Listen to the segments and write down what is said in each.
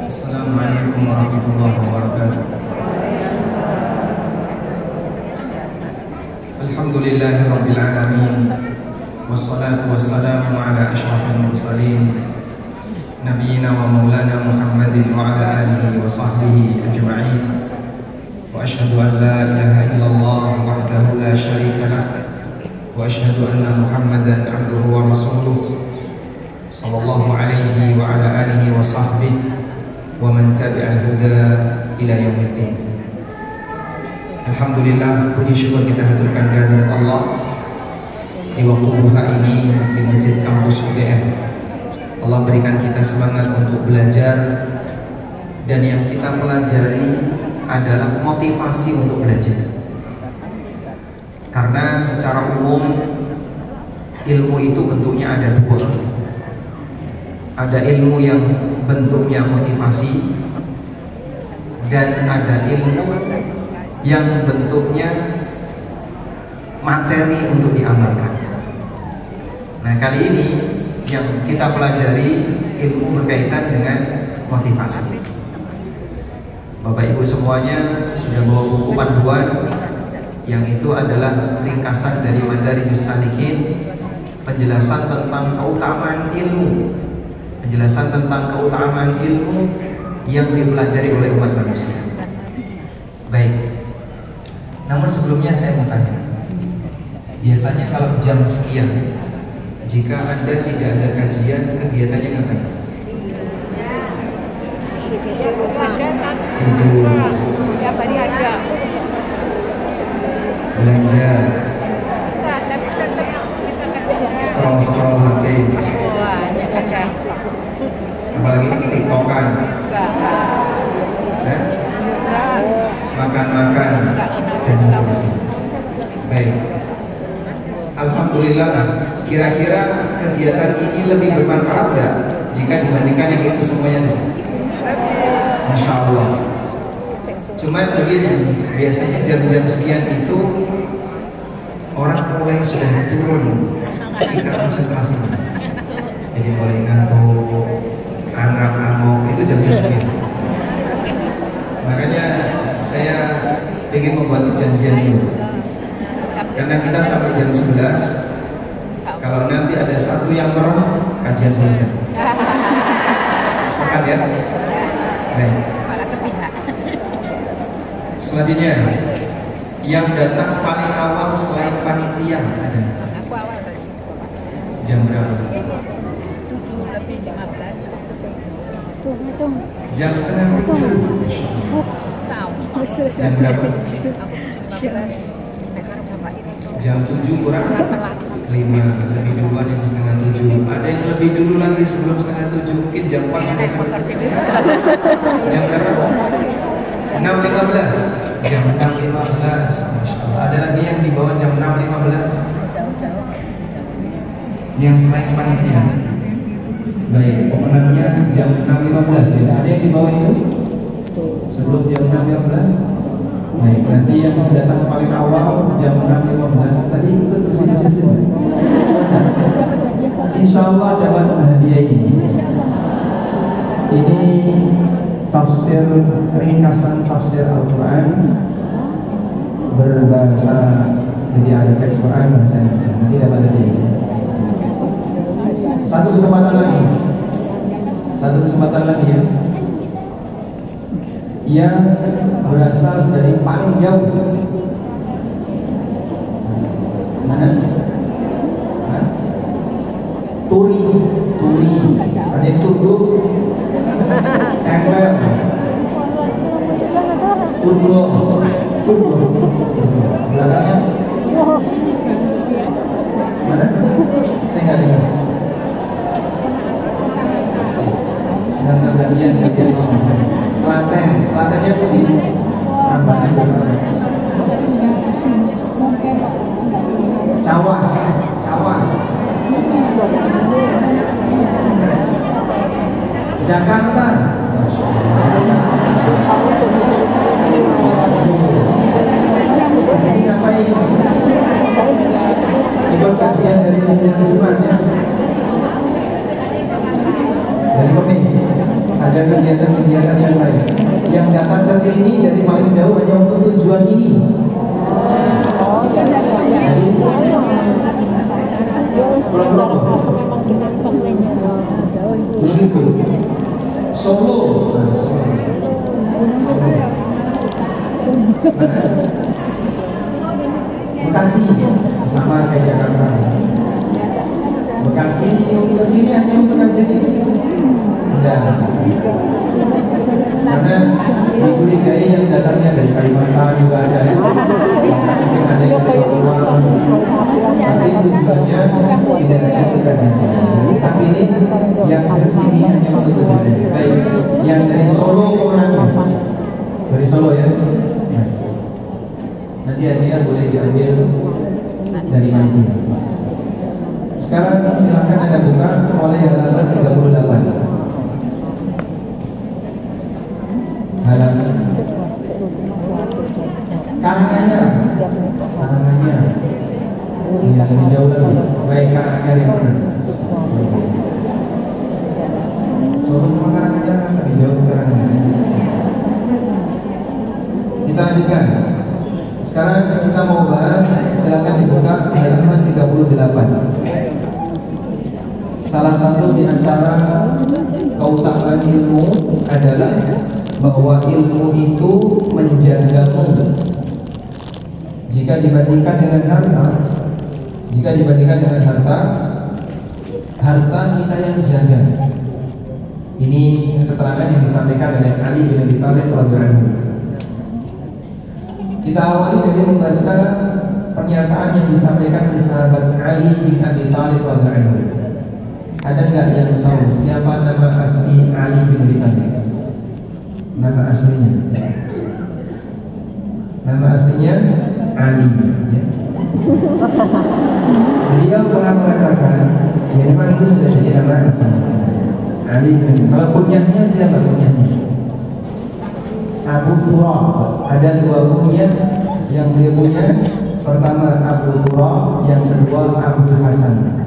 Assalamualaikum warahmatullahi wabarakatuh. Alhamdulillahirabbil alamin. Wassalatu wassalamu ala asyrafil mursalin nabiyina wa maulana Muhammadin wa ala alihi wa sahbihi ajma'in. Wa asyhadu an la ilaha illallah wahdahu la syarika lah wa asyhadu anna Muhammadan abduhu wa rasuluh sallallahu alaihi wa ala alihi wa sahbihi wa man tabi'al huda ila yaumiddin. Alhamdulillah, puji syukur kita haturkan kehadirat Allah di waktu duha ini di Masjid Kampus UGM. Allah berikan kita semangat untuk belajar, dan yang kita pelajari adalah motivasi untuk belajar. Karena secara umum ilmu itu bentuknya ada dua. Ada ilmu yang bentuknya motivasi, dan ada ilmu yang bentuknya materi untuk diamalkan. Nah, kali ini yang kita pelajari ilmu berkaitan dengan motivasi. Bapak Ibu semuanya sudah bawa buku panduan yang itu adalah ringkasan dari Madarijus Salikin, penjelasan tentang keutamaan ilmu, penjelasan tentang keutamaan ilmu yang dipelajari oleh umat manusia. Baik. Namun sebelumnya saya mau tanya, biasanya kalau jam sekian, jika Anda tidak ada kajian, kegiatannya ngapain? Tidur, belanja, scroll HP, apalagi tiktokan, makan-makan, dan seterusnya. Baik. Alhamdulillah, kira-kira kegiatan ini lebih bermanfaat nggak jika dibandingkan yang itu semuanya? Masya Allah. Cuman begini, biasanya jam-jam sekian itu orang mulai sudah turun tingkat konsentrasi, jadi mulai ngantuk, angap-angop, itu jam-jam sekian. Makanya saya ingin membuat perjanjian dulu, karena kita sampai jam 11. Kalau nanti ada satu yang merem, kajian selesai. Sepakat ya? Baik. Selanjutnya, yang datang paling awal selain panitia ada? Jam berapa? Jam setengah 7. Jam berapa? Jam 7 kurang 5, lebih dulu jam setengah 7. Ada yang lebih dulu lagi sebelum setengah 7, mungkin jam 4. Jam berapa? 6.15. Jam 6.15. Ada lagi yang di bawah jam 6.15? Yang selain panitia? Baik, pemenangnya jam 6.15 ya. Ada yang di bawah itu? Sebelum jam 6.15? Baik, berarti yang datang paling awal jam 6.15 tadi ikut bersih-bersih. Insya Allah dapat hadiah ini. Ini tafsir, ringkasan tafsir Al-Quran berbahasa, jadi ada teks Quran bahasa Indonesia. Nanti dapat hadiah ini. Satu kesempatan lagi ya. Yang berasal dari paling jauh. Turi. Ada yang tunduk, ember, turgo. Belakangnya mana? Saya nggak dengar. Sedangkan bagian Klatennya putih. Cawas. Jakarta. Kesini ngapain? Ikut kajian dari Jumat ya. Dari Kamis. Ada ada kegiatan-kegiatan yang lain. Yang datang ke sini dari paling jauh hanya untuk tujuan ini. Jadi, pulang-pulang. Begitu. Solo. Bekasi sama kayak Jakarta. Bekasi kesini hanya untuk ngaji. Enggak. Karena dicurigai yang datangnya dari Kalimantan juga ada. Mungkin ada yang dari Papua. Tapi tujuannya tidak hanya untuk kajian. Tapi ini yang kesini hanya untuk kesini. Baik, yang dari Solo kemana? Dari Solo ya. Nanti hadiah boleh diambil dari panitia. Sekarang silakan Anda buka mulai halaman 38. Halaman Karanganyar. Iya, lebih jauh lagi. Baik, Karanganyar yang mana? Solo sama Karanganyar kan lebih jauh ke Karanganyar. Kita lanjutkan. Sekarang kita mau bahas, silakan dibuka halaman 38. Salah satu di antara keutamaan ilmu adalah bahwa ilmu itu menjagamu. Jika dibandingkan dengan harta, harta kita yang jaga. Ini keterangan yang disampaikan oleh Ali bin Abi Thalib radhiyallahu anhu. Kita awali dari membaca pernyataan yang disampaikan oleh sahabat Ali bin Abi Thalib radhiyallahu anhu. Ada nggak yang tahu siapa nama asli Ali bin Abi Thalib? Nama aslinya? Nama aslinya Ali. Ya. Beliau pernah mengatakan, ya memang itu sudah jadi nama asli. Ali bin. Kalau kunyahnya siapa kunyahnya? Abu Turab. Ada dua kunyah yang beliau punya. Pertama Abu Turab, yang kedua Abu Hasan.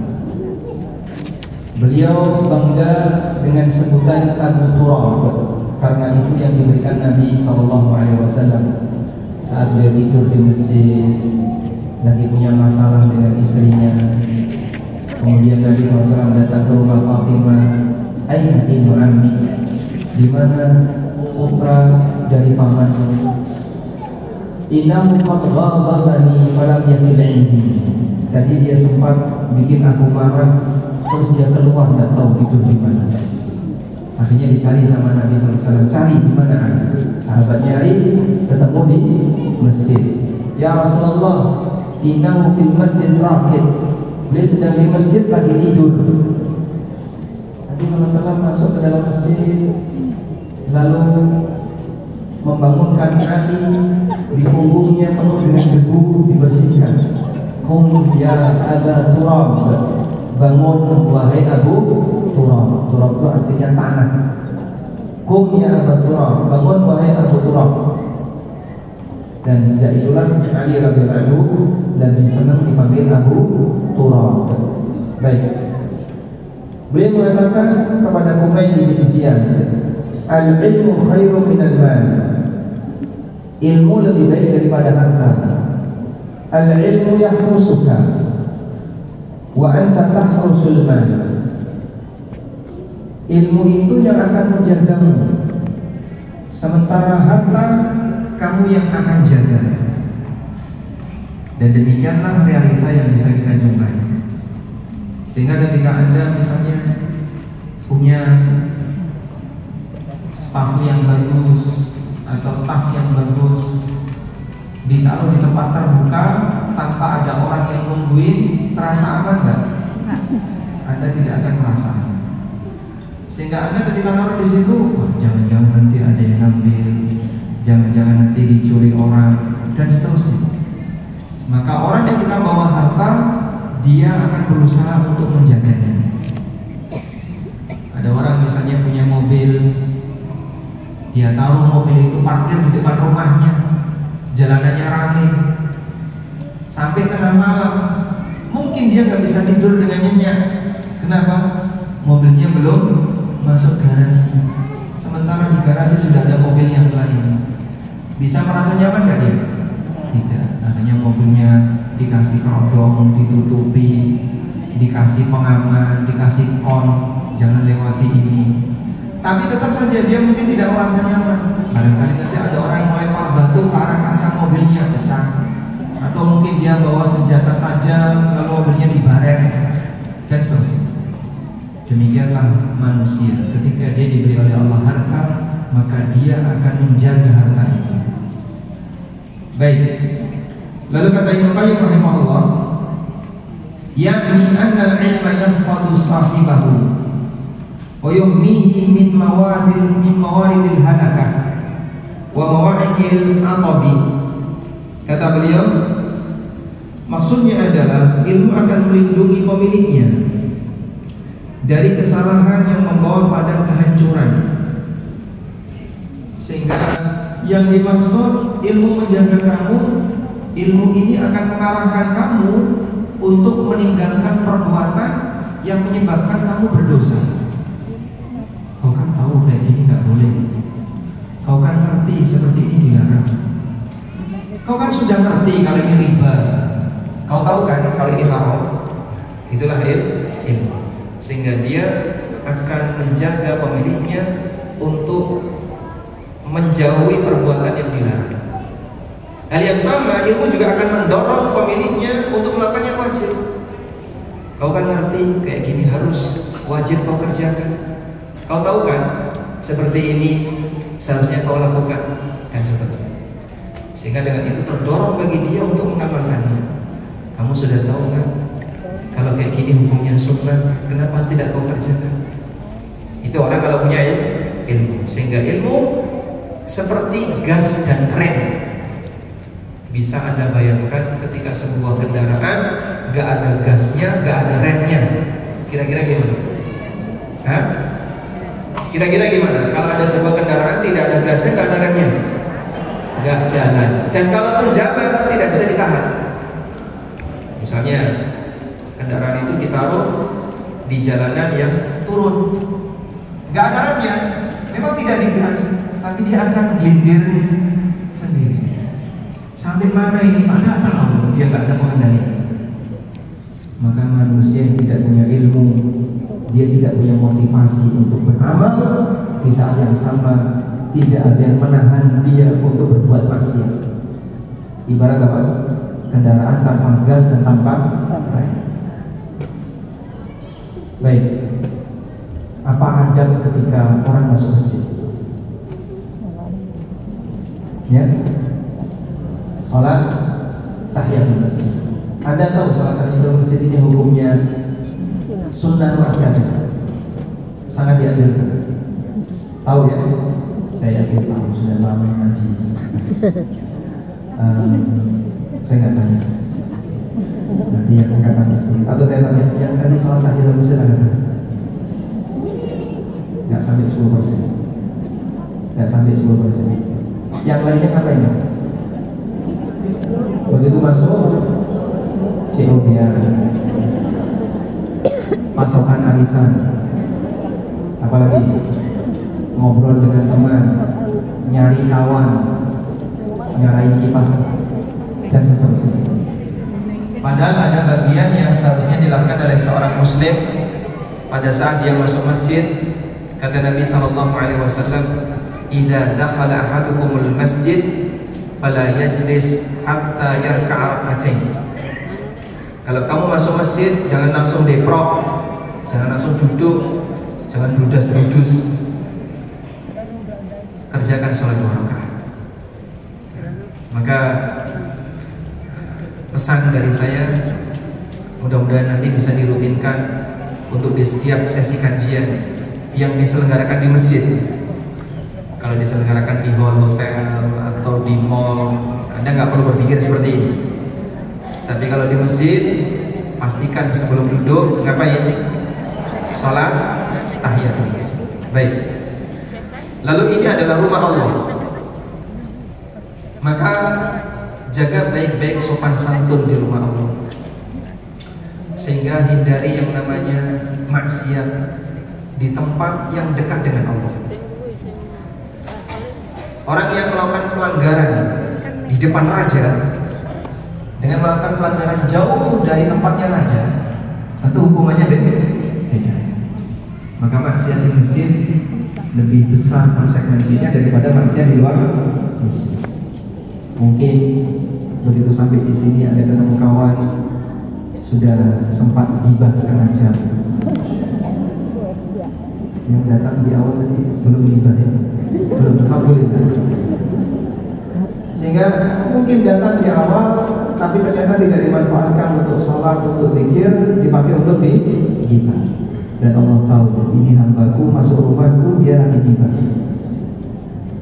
Beliau bangga dengan sebutan Abu Turab karena itu yang diberikan Nabi SAW saat beliau tidur di masjid, lagi punya masalah dengan istrinya. Kemudian Nabi SAW datang ke rumah Fatimah. Aina ibnu ammi, di mana putra dari pamanku? Innahu qad ghadabani falam yakil indi. Tadi dia sempat bikin aku marah, terus dia keluar dan tahu tidur di mana. Akhirnya dicari sama Nabi SAW. Cari di mana Ali? Sahabatnya Ali ketemu di masjid. Ya Rasulullah, innahu fil masjid raqid. Beliau sedang di masjid lagi tidur. Nabi SAW masuk ke dalam masjid, lalu membangunkan Ali. Di punggungnya penuh dengan debu, dibersihkan. Qum ya Aba Turab, bangun wahai Abu Turab. Turab itu artinya tanah. Qum ya Aba Turab, bangun wahai Abu Turab. Dan sejak itulah Ali radhiyallahu anhu lebih senang dipanggil Abu Turab. Baik. Beliau mengatakan kepada Kumail bin Ziyad, al-ilmu khairu minal mal. Ilmu lebih baik daripada harta. Al-ilmu yahrusuka wa anta tahrusul mal. Ilmu itu yang akan menjagamu, sementara harta kamu yang akan jaga. Dan demikianlah realita yang bisa kita jumpai. Sehingga ketika Anda misalnya punya sepatu yang bagus atau tas yang bagus, ditaruh di tempat terbuka tanpa ada orang yang nungguin, terasa aman nggak? Anda tidak akan merasa. Sehingga Anda ketika naruh di situ, wah, jangan-jangan nanti ada yang ngambil, jangan-jangan nanti dicuri orang, dan seterusnya. Maka orang ketika bawa harta, dia akan berusaha untuk menjaganya. Ada orang misalnya punya mobil, dia taruh mobil itu parkir di depan rumahnya, jalanannya ramai, sampai tengah malam. Mungkin dia nggak bisa tidur dengan nyenyak. Kenapa? Mobilnya belum masuk garasi. Bisa merasa nyaman gak dia? Tidak. Adanya mobilnya dikasih kerodong, ditutupi, dikasih pengaman, dikasih kon, jangan lewati ini. Tapi tetap saja dia mungkin tidak merasa nyaman. Barangkali nanti ada orang yang melempar batu ke arah kaca mobilnya, pecah. Atau mungkin dia bawa senjata tajam lalu mobilnya dibaret dan seterusnya. Demikianlah manusia, ketika dia diberi oleh Allah harta, maka dia akan menjaga harta itu. Baik. Lalu kata Ibnu Qayyim rahimahullah, yakni anna al-ilma yahfadhu sahibahu wa yuhmihi min mawaridil halakah wa mawa'ikil aqabi. Kata beliau, maksudnya adalah ilmu akan melindungi pemiliknya dari kesalahan yang membawa pada kehancuran. Sehingga yang dimaksud ilmu menjaga kamu, ilmu ini akan mengarahkan kamu untuk meninggalkan perbuatan yang menyebabkan kamu berdosa. Kau kan tahu kayak gini gak boleh. Kau kan ngerti seperti ini dilarang. Kau kan sudah ngerti kalau ini riba. Kau tahu kan kalau ini haram. Itulah ilmu. Sehingga dia akan menjaga pemiliknya untuk menjauhi perbuatan yang dilarang. Hal yang sama, ilmu juga akan mendorong pemiliknya untuk melakukan yang wajib. Kau kan ngerti kayak gini harus wajib kau kerjakan. Kau tahu kan seperti ini seharusnya kau lakukan dan seterusnya. Sehingga dengan itu terdorong bagi dia untuk mengamalkannya. Kamu sudah tahu kan kalau kayak gini hukumnya sunnah, kenapa tidak kau kerjakan? Itu orang kalau punya ilmu. Sehingga ilmu seperti gas dan rem. Bisa Anda bayangkan ketika sebuah kendaraan gak ada gasnya, gak ada remnya, kira-kira gimana? Hah? Kira-kira gimana? Kalau ada sebuah kendaraan tidak ada gasnya, gak ada remnya, gak jalan. Dan kalaupun jalan tidak bisa ditahan. Misalnya kendaraan itu ditaruh di jalanan yang turun, gak ada remnya, memang tidak digas, tapi dia akan gelindir sendiri. Sampai mana ini Anda tahu, dia gak ada pengendali. Maka manusia yang tidak punya ilmu, dia tidak punya motivasi untuk beramal, di saat yang sama tidak ada yang menahan dia untuk berbuat maksiat. Ibarat apa? Kendaraan tanpa gas dan tanpa rem. Baik. Apa adab ketika orang masuk masjid? Ya. Salat tahiyatul masjid. Anda tahu salat tahiyatul masjid ini hukumnya sunnah muakkad, sangat dianjurkan. Tahu ya? Saya yakin tahu, sudah lama ngaji. Saya nggak tanya. Nanti yang angkatan masjid. Atau saya tanya, yang tadi salat tahiyatul masjid ada? Nggak sampai 10%. Nggak sampai 10%. Yang lainnya ngapain? Begitu masuk CODR, pasokan arisan, apalagi ngobrol dengan teman, nyari kawan, nyalain kipas dan seterusnya. Padahal ada bagian yang seharusnya dilakukan oleh seorang muslim pada saat dia masuk masjid. Kata Nabi SAW, "Idza dakhala ahadukumul masjid fala yajlis hatta yarka'a rak'atain." Kalau kamu masuk masjid, jangan langsung deprok, jangan langsung duduk, jangan bludas-bludus. Kerjakan sholat 2 rakaat. Maka pesan dari saya, mudah-mudahan nanti bisa dirutinkan untuk di setiap sesi kajian yang diselenggarakan di masjid. Kalau diselenggarakan di hall hotel atau di mall, Anda nggak perlu berpikir seperti ini. Tapi kalau di masjid, pastikan sebelum duduk ngapain? Sholat tahiyatul masjid. Baik. Lalu ini adalah rumah Allah. Maka jaga baik-baik sopan santun di rumah Allah, sehingga hindari yang namanya maksiat di tempat yang dekat dengan Allah. Orang yang melakukan pelanggaran depan raja dengan melakukan pelanggaran jauh dari tempatnya raja, tentu hukumannya beda. Maka maksiat di masjid lebih besar konsekuensinya daripada maksiat di luar masjid. Mungkin begitu sampai di sini ada ketemu kawan, sudah sempat gibah setengah jam. Yang datang di awal tadi belum gibah ya, belum, alhamdulillah. Sehingga mungkin datang di awal, tapi ternyata tidak dimanfaatkan untuk sholat, untuk zikir, dipakai untuk gibah. Dan Allah tahu ini hambaku masuk rumahku, dia lagi gibah,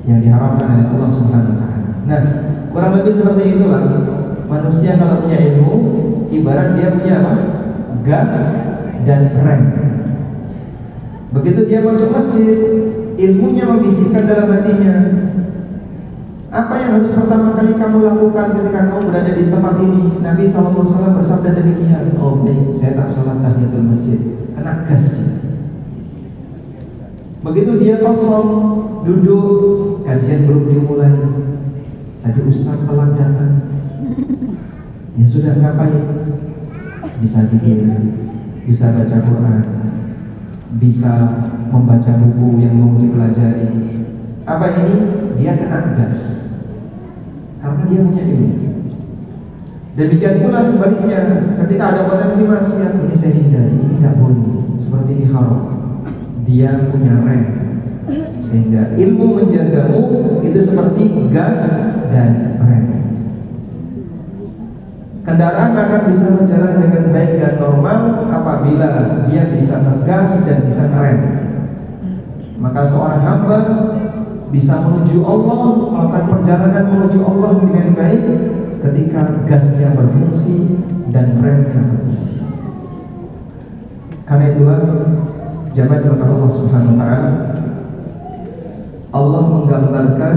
yang diharapkan oleh Allah Subhanahu wa Ta'ala. Nah, kurang lebih seperti itulah manusia kalau punya ilmu, ibarat dia punya apa? Gas dan rem. Begitu dia masuk masjid, ilmunya membisikkan dalam hatinya, apa yang harus pertama kali kamu lakukan ketika kamu berada di tempat ini? Nabi SAW bersabda demikian. Oh baik, saya tak sholat tahiyatul masjid, kena gas. Begitu dia kosong, duduk, kajian belum dimulai, tadi ustaz telat datang, ya sudah, ngapain? Bisa zikir, bisa baca Quran, bisa membaca buku yang mau dipelajari. Apa ini? Dia kena gas karena dia punya ilmu. Demikian pula sebaliknya, ketika ada potensi maksiat, ini saya hindari, ini tidak boleh, seperti ini haram. Dia punya rem, sehingga ilmu menjagamu itu seperti gas dan rem. Kendaraan akan bisa berjalan dengan baik dan normal apabila dia bisa ngegas dan bisa ngerem. Maka seorang hamba bisa menuju Allah, melakukan perjalanan menuju Allah dengan baik ketika gasnya berfungsi dan remnya berfungsi. Karena itulah jamaah kepada Allah Subhanahu wa Ta'ala, Allah menggambarkan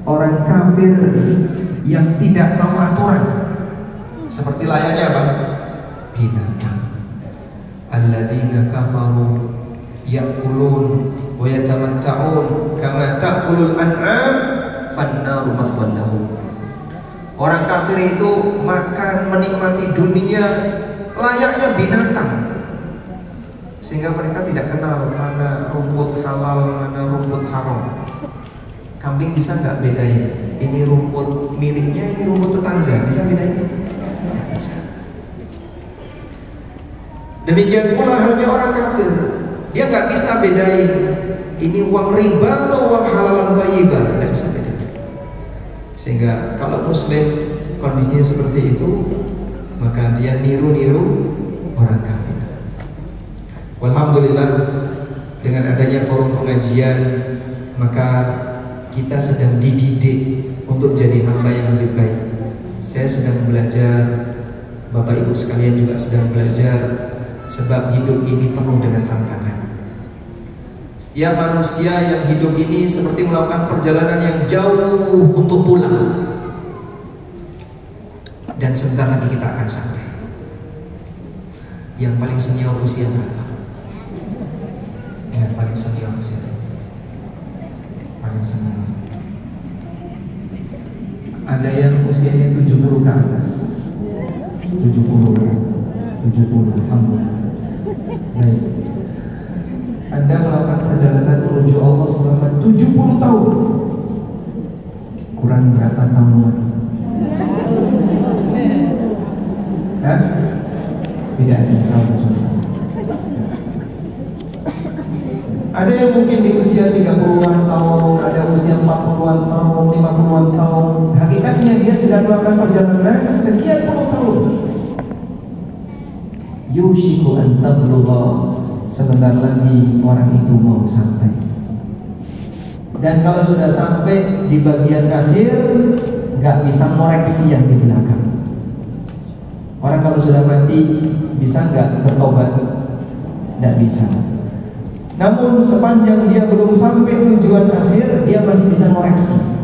orang kafir yang tidak tahu aturan seperti layaknya apa? Binatang. Alladzina kafaru ya'kulun wa yatamatta'un kama ta'kulul an'am fannaru maswan lahum. Orang kafir itu makan, menikmati dunia layaknya binatang, sehingga mereka tidak kenal mana rumput halal, mana rumput haram. Kambing bisa nggak bedain? Ini rumput miliknya, ini rumput tetangga, bisa bedain? Nggak bisa. Demikian pula halnya orang kafir, dia nggak bisa bedain ini uang riba atau uang halalan thayyibah, nggak bisa bedain. Sehingga kalau muslim kondisinya seperti itu, maka dia niru-niru orang kafir. Alhamdulillah, dengan adanya forum pengajian, maka kita sedang dididik untuk jadi hamba yang lebih baik. Saya sedang belajar, Bapak Ibu sekalian juga sedang belajar, sebab hidup ini penuh dengan tantangan. Setiap manusia yang hidup ini seperti melakukan perjalanan yang jauh untuk pulang. Dan sebentar lagi kita akan sampai. Yang paling senior usia berapa? Yang paling senior usia berapa? Paling senior. Ada yang usianya 70 ke atas. 70, alhamdulillah. Baik. Anda melakukan perjalanan menuju Allah selama 70 tahun. Kurang berapa tahun lagi? Hah? Tidak ada tahun. Ada yang mungkin di usia 30-an tahun, ada usia 40-an tahun, 50-an tahun. Hakikatnya dia sedang melakukan perjalanan sekian puluh tahun. Yushiku an tablugha, sebentar lagi orang itu mau sampai. Dan kalau sudah sampai di bagian akhir, nggak bisa koreksi yang di belakang. Orang kalau sudah mati bisa nggak bertobat? Nggak bisa. Namun sepanjang dia belum sampai tujuan akhir, dia masih bisa koreksi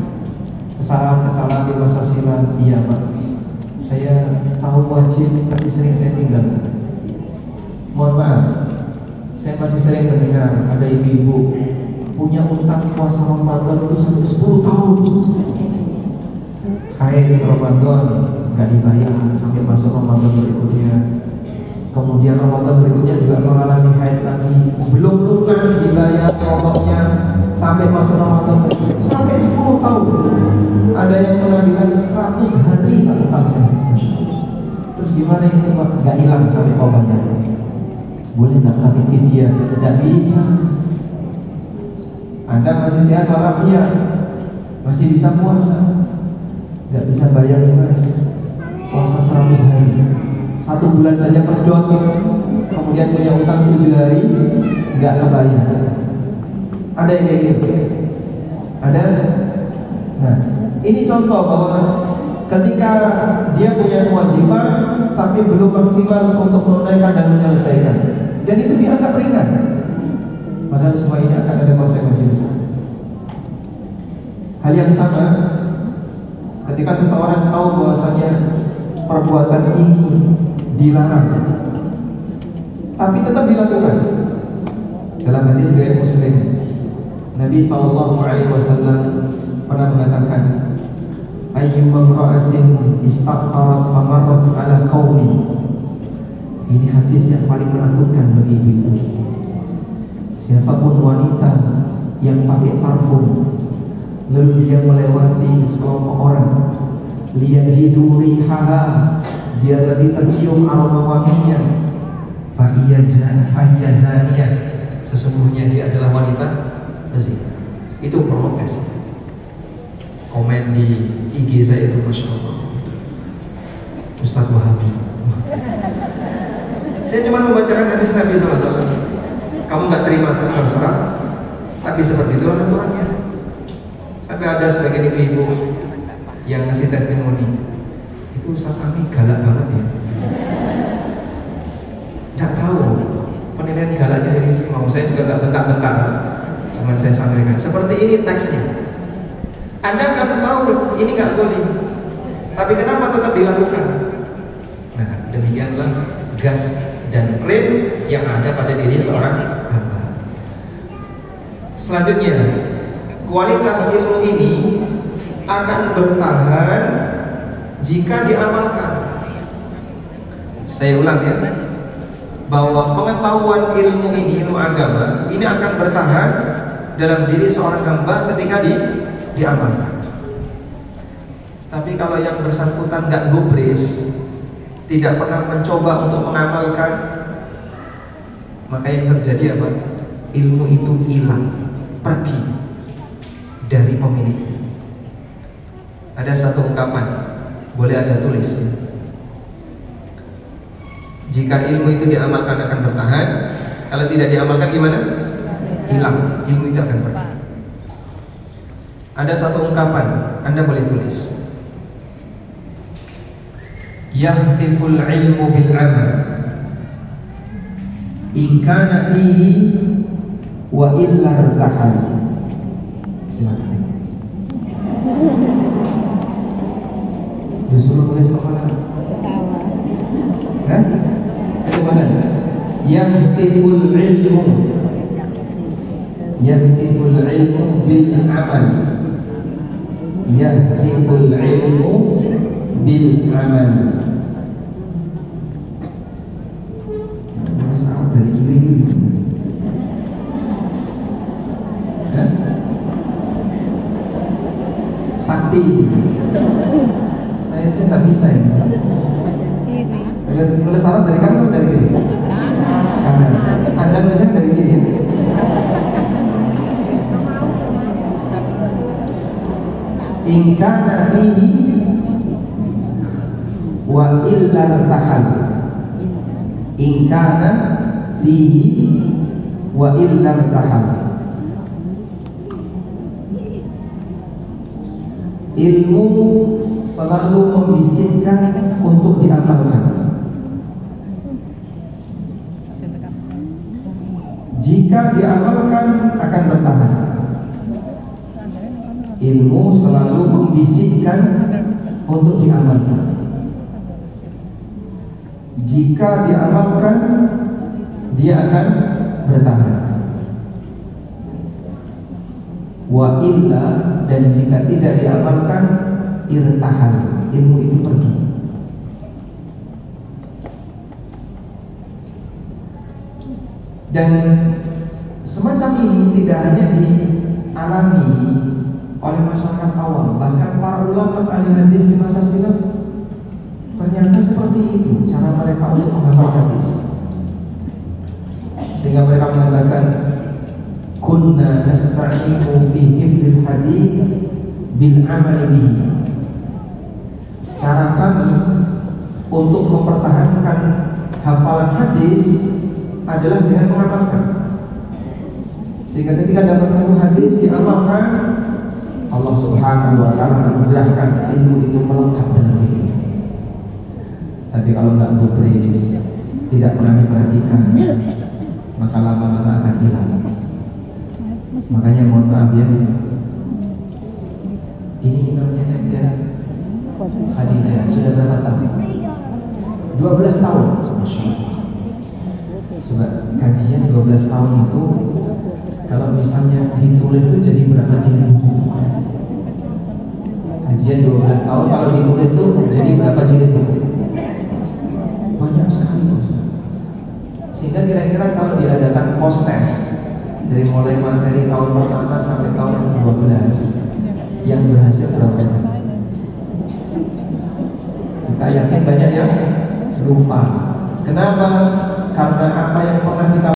kesalahan-kesalahan di masa silam. Iya Pak, saya tahu wajib tapi sering saya tinggalkan. Mohon maaf, saya masih sering mendengar ada ibu-ibu punya utang puasa Ramadan itu sampai 10 tahun. haid Ramadan nggak dibayar sampai masuk Ramadan berikutnya. Kemudian Ramadan berikutnya juga mengalami haid lagi, belum lunas dibayar pokoknya sampai masuk Ramadan berikutnya sampai 10 tahun. Ada yang pernah bilang 100 hari tak utang saya. Terus gimana ini Pak? Nggak hilang sampai pokoknya. Boleh nggak pakai fidyah? Tidak bisa. Anda masih sehat walafiat, masih bisa puasa, nggak bisa bayar Mas. Puasa 100 hari. 1 bulan saja pedot, kemudian punya utang 7 hari nggak kebayar. Ada yang kayak gitu? Ada? Nah, ini contoh bahwa ketika dia punya kewajiban tapi belum maksimal untuk menunaikan dan menyelesaikan, dan itu dianggap ringan, padahal semua ini akan ada konsekuensi besar. Hal yang sama ketika seseorang tahu bahwasanya perbuatan ini dilarang, tapi tetap dilakukan. Dalam hadis riwayat Muslim, Nabi SAW pernah mengatakan, ayyuma imra'atin istaqarat famarrat ala qaumi. Ini hadis yang paling menakutkan bagi ibu. Siapapun wanita yang pakai parfum lalu dia melewati sekelompok orang, liyajidu rihaha, biar nanti tercium aroma wanginya, faiyazaniyah, sesungguhnya dia adalah wanita berzina. Itu protes. Komen di IG saya itu, Masya Allah, Ustaz Wahabi. Saya cuma membacakan hadis Nabi SAW. Kamu nggak terima terserah, tapi seperti itu aturannya. Sampai ada sebagian ibu-ibu yang ngasih testimoni, itu Ustaz kami galak banget ya. Nggak tahu penilaian galaknya dari sini. Mau saya juga nggak bentak-bentak, cuma saya sampaikan seperti ini teksnya. Anda kan tahu ini nggak boleh, tapi kenapa tetap dilakukan? Nah, demikianlah gas dan rem yang ada pada diri seorang hamba. Selanjutnya, kualitas ilmu ini akan bertahan jika diamalkan. Saya ulang ya, bahwa pengetahuan ilmu ini, ilmu agama ini akan bertahan dalam diri seorang hamba ketika diamalkan. Tapi kalau yang bersangkutan nggak gubris, tidak pernah mencoba untuk mengamalkan, maka yang terjadi apa? Ilmu itu hilang, pergi dari pemiliknya. Ada satu ungkapan, boleh Anda tulis ya. Jika ilmu itu diamalkan akan bertahan, kalau tidak diamalkan gimana? Hilang, ilmu itu akan pergi. Ada satu ungkapan, Anda boleh tulis. Yahtiful ilmu bil amal in kana fihi wa illa irtahal. Silakan. Disuruh tulis apa? Hah? Itu mana? Yahtiful ilmu, yahtiful ilmu bil amal, yahtiful ilmu bil amal. Masalah dari kiri ini. Sakti. Saya aja nggak bisa ya. Boleh syarat dari kanan atau dari kiri? Kanan. Anda nulisnya dari kiri. In kana fihi wa illa irtahal. In kana fihi wa illa irtahal. Ilmu selalu membisikkan untuk diamalkan. Jika diamalkan akan bertahan. Ilmu selalu membisikkan untuk diamalkan. Jika diamalkan, dia akan bertahan. Wa illa, dan jika tidak diamalkan, irtahal, ilmu itu pergi. Dan semacam ini tidak hanya dialami oleh masyarakat awam, bahkan para ulama ahli hadis di masa silam ternyata seperti itu cara mereka untuk menghafal hadis. Sehingga mereka mengatakan kunna nasta'inu fi hifdzil hadits bil amali bihi. Cara kami untuk mempertahankan hafalan hadis adalah dengan mengamalkan. Sehingga ketika dapat satu hadis diamalkan, Allah Subhanahu wa taala memudahkan ilmu itu melekat dalam diri. Tapi kalau nggak gubris, tidak pernah diperhatikan, maka lama-lama akan hilang. Makanya mohon maaf ya, ini namanya ya Khadijah sudah berapa tahun? 12 tahun. Coba kajian 12 tahun itu kalau misalnya ditulis itu jadi berapa jilid buku? Kajian 12 tahun kalau ditulis itu jadi berapa jilid buku? Banyak sekali. Sehingga kira-kira kalau diadakan post test dari mulai materi tahun pertama sampai tahun 12 yang berhasil berapa persen? Kita yakin banyak yang lupa. Kenapa? Karena apa yang pernah kita